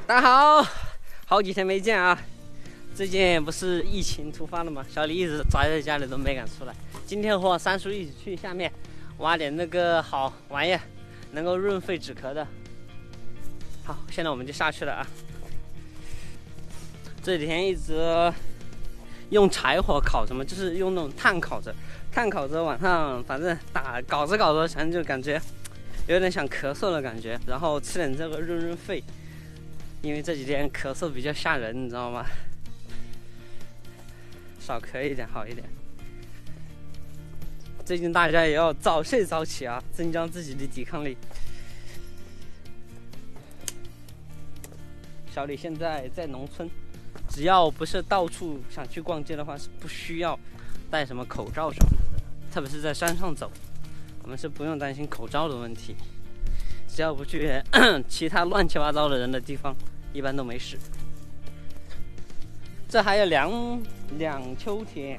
大家好，好几天没见啊！最近不是疫情突发了吗？小李一直宅在家里都没敢出来。今天和三叔一起去下面挖点那个好玩意，能够润肺止咳的。好，现在我们就下去了啊！这几天一直用柴火烤什么，就是用那种炭烤着，晚上反正搞着，反正就感觉有点想咳嗽的感觉，然后吃点这个润肺。因为这几天咳嗽比较吓人，你知道吗？少咳一点好一点。最近大家也要早睡早起啊，增强自己的抵抗力。小李现在在农村，只要不是到处想去逛街的话，是不需要戴什么口罩什么的，特别是在山上走，我们是不用担心口罩的问题。只要不去其他乱七八糟的人的地方，一般都没事。这还有两秋田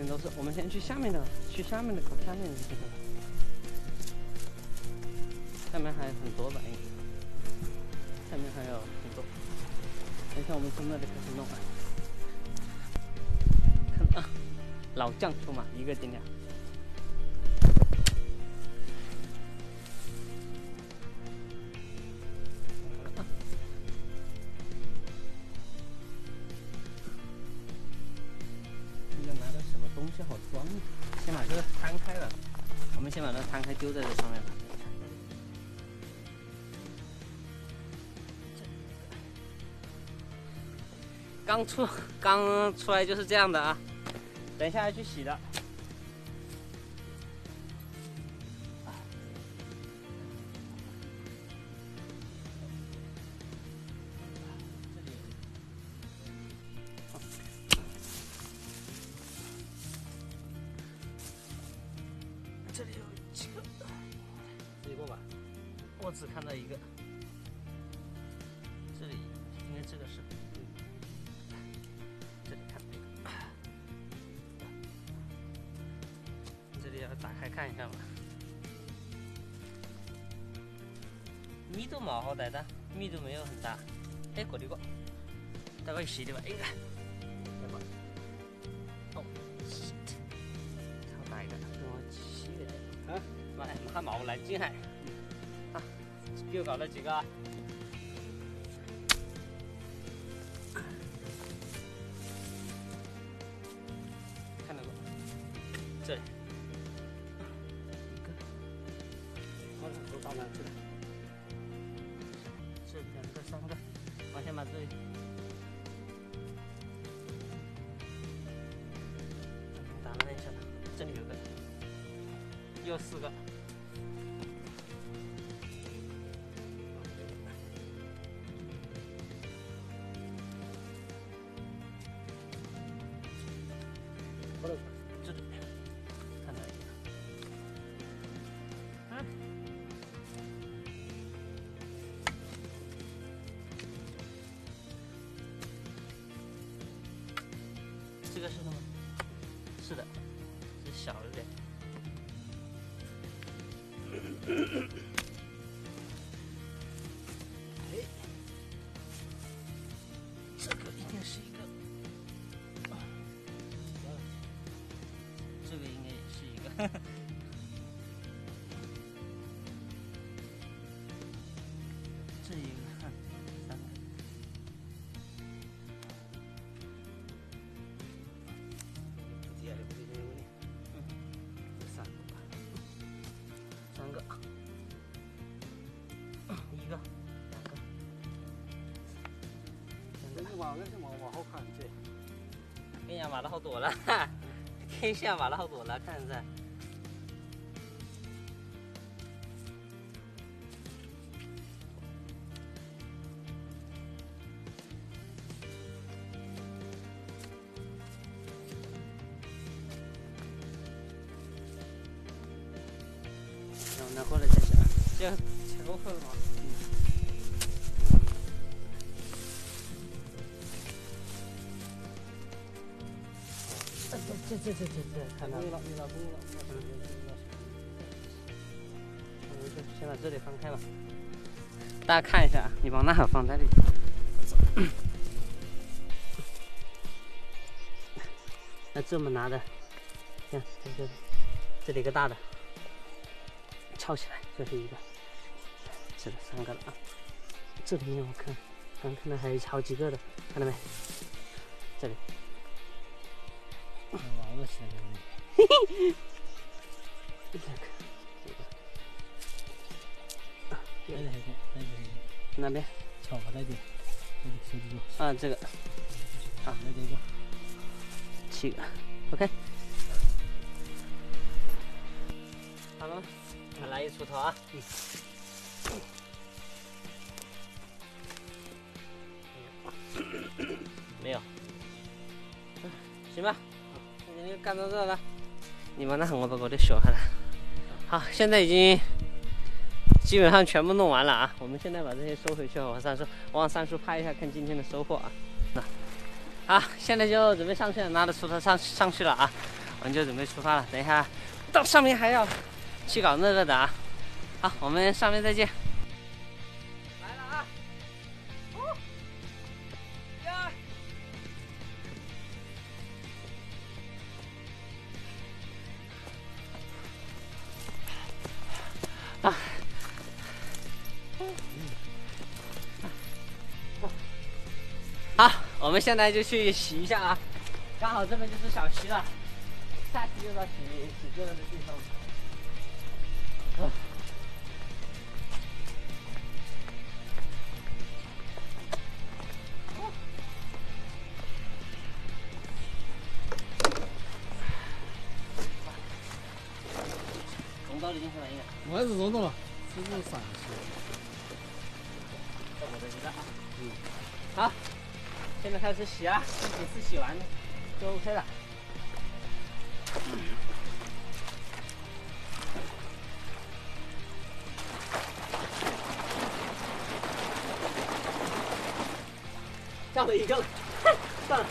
都是。我们先去下面的，搞下面的这个。下面还有很多吧，应该。下面还有很多。等一下，我们从那里开始弄啊。看啊，老将出马，一个斤两。东西好装，先把这个摊开了。我们先把它摊开，丢在这上面吧。刚出来就是这样的啊，等一下要去洗的。这里有几个，自己过吧。我只看到一个，这里应该这个是，这里看这个，这里要打开看一下吧。密度蛮好歹的，密度没有很大。哎，过来过，待会洗的吧。哎呀，来吧。哦。超大一个。还冇嚟真係啊！又搞了幾個？看到過？這裡，一個，好像都到哪去了？這兩個、三個，我先把這裡打爛一下吧。這裡有個，又4個。这里看到一个，这个是什么？是的，是小一点。哎，这个一定是一个。这个应该也是一个，这一个3个，3个，1个，2个，你話嗰啲話好看啫，跟人家買了好多了，跟下買了好多了，看着。拿过来这些，这前后分吗？这，看到了，先把这里翻开吧。大家看一下啊，你往那放在里。那这么拿的，看这里一个大的，翘起来，这是一个，这是3个了啊。这里面我刚看到还有好几个的，看到没？这里。娃娃起来了。嘿嘿。2个，这个。那边。草带点，这里收住。啊，这个。好，来这个。7个 ，OK。好了，再来一锄头啊。没有。行吧，你干到这了，你们那我把我的学下来。好，现在已经基本上全部弄完了啊。我们现在把这些收回去，往上树拍一下，看今天的收获啊。好，现在就准备上去了，拿着锄头上去了啊。我们就准备出发了，等一下到上面还要去搞那个的啊。好，我们上面再见。来了啊！好，我们现在就去洗一下啊，刚好这边就是小溪了，下期就到洗这个的地方。到了进去了应该。我还是弄到了，是不是散去？这我的一个啊。好，现在开始洗啊，这几次洗完就 OK 了。掉了一个了，算了。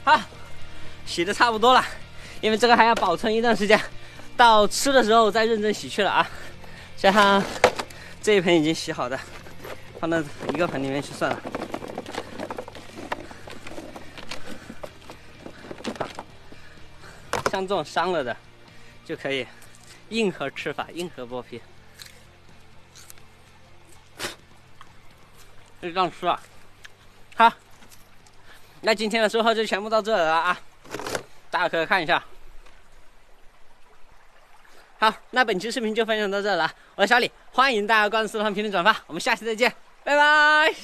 好，洗的差不多了，因为这个还要保存一段时间，到吃的时候再认真洗去了啊。像这一盆已经洗好的，放到一个盆里面去算了。像这种伤了的，就可以硬核吃法，硬核剥皮，就这样吃了。好。那今天的收获就全部到这了啊，大家可以看一下。好，那本期视频就分享到这了，我是小李，欢迎大家关注、收藏、评论、转发，我们下期再见，拜拜。